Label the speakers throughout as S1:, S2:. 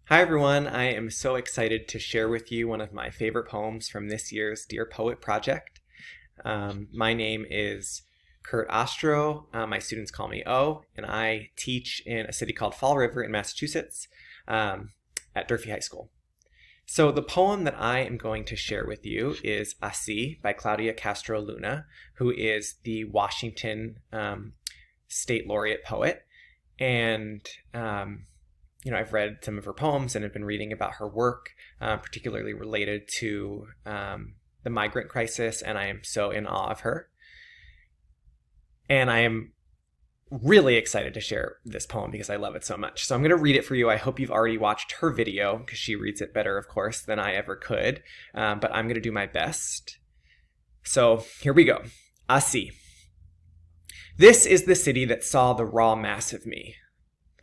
S1: Hi everyone, I am so excited to share with you one of my favorite poems from this year's Dear Poet project. My name is Castro. My students call me O, and I teach in a city called Fall River in Massachusetts at Durfee High School. So the poem that I am going to share with you is Así by Claudia Castro Luna, who is the Washington State Laureate poet. And I've read some of her poems and have been reading about her work, particularly related to the migrant crisis, and I am so in awe of her. And I am really excited to share this poem because I love it so much. So I'm going to read it for you. I hope you've already watched her video because she reads it better, of course, than I ever could, but I'm going to do my best. So here we go. Así. This is the city that saw the raw mass of me.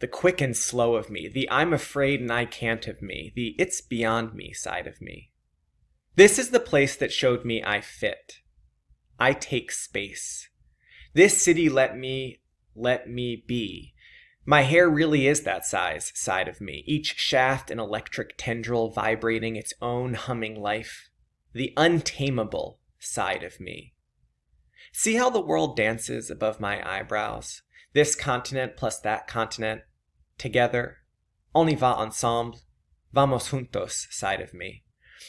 S1: The quick and slow of me, the I'm afraid and I can't of me, the it's beyond me side of me. This is the place that showed me I fit. I take space. This city let me be. My hair really is that size side of me, each shaft an electric tendril vibrating its own humming life. The untamable side of me. See how the world dances above my eyebrows? This continent plus that continent. Together, only va ensemble, vamos juntos side of me.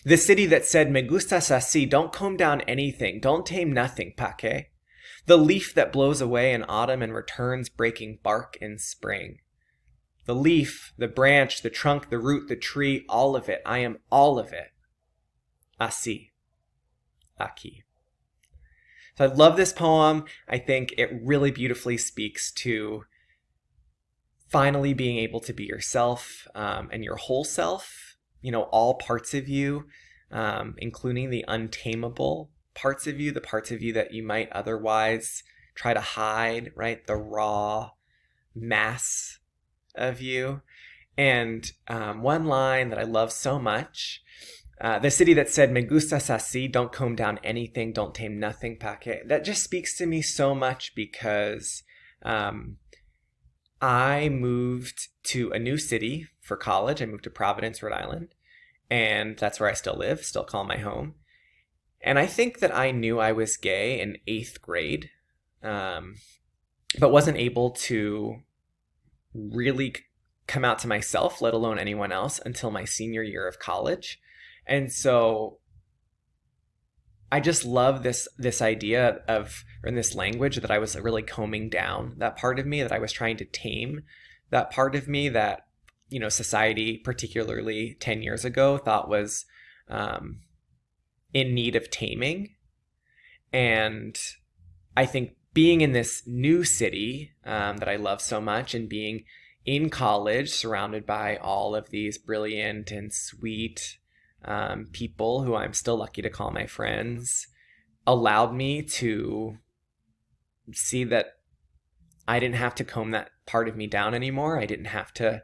S1: The city that said, me gustas así, don't comb down anything, don't tame nothing, pa que? The leaf that blows away in autumn and returns breaking bark in spring. The leaf, the branch, the trunk, the root, the tree, all of it, I am all of it. Así, aquí. So I love this poem. I think it really beautifully speaks to finally being able to be yourself and your whole self, all parts of you, including the untamable parts of you, the parts of you that you might otherwise try to hide, right? The raw mass of you. And one line that I love so much, the city that said, me gustas así, don't comb down anything, don't tame nothing, pa que? That just speaks to me so much because I moved to a new city for college. I moved to Providence, Rhode Island, and that's where I still live, still call my home. And I think that I knew I was gay in 8th grade, but wasn't able to really come out to myself, let alone anyone else, until my senior year of college. And so I just love this idea of, or in this language, that I was really combing down that part of me, that I was trying to tame that part of me that, society, particularly 10 years ago, thought was in need of taming. And I think being in this new city that I love so much, and being in college surrounded by all of these brilliant and sweet people who I'm still lucky to call my friends, allowed me to see that I didn't have to comb that part of me down anymore. I didn't have to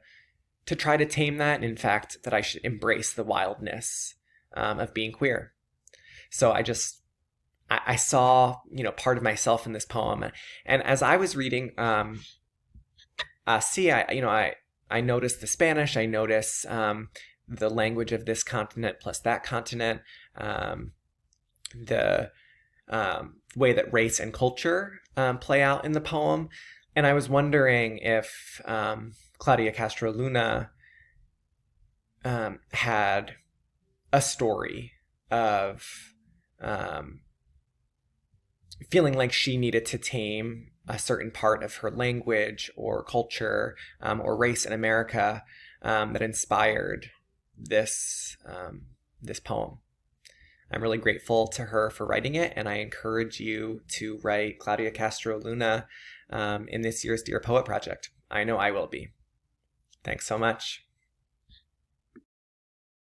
S1: try to tame that. And in fact, that I should embrace the wildness of being queer. So I saw, part of myself in this poem. And as I was reading, I noticed the Spanish, I noticed the language of this continent plus that continent, the way that race and culture play out in the poem. And I was wondering if Claudia Castro Luna had a story of feeling like she needed to tame a certain part of her language or culture or race in America that inspired this poem. I'm really grateful to her for writing it, and I encourage you to write Claudia Castro Luna in this year's Dear Poet project. I know I will be. Thanks so much.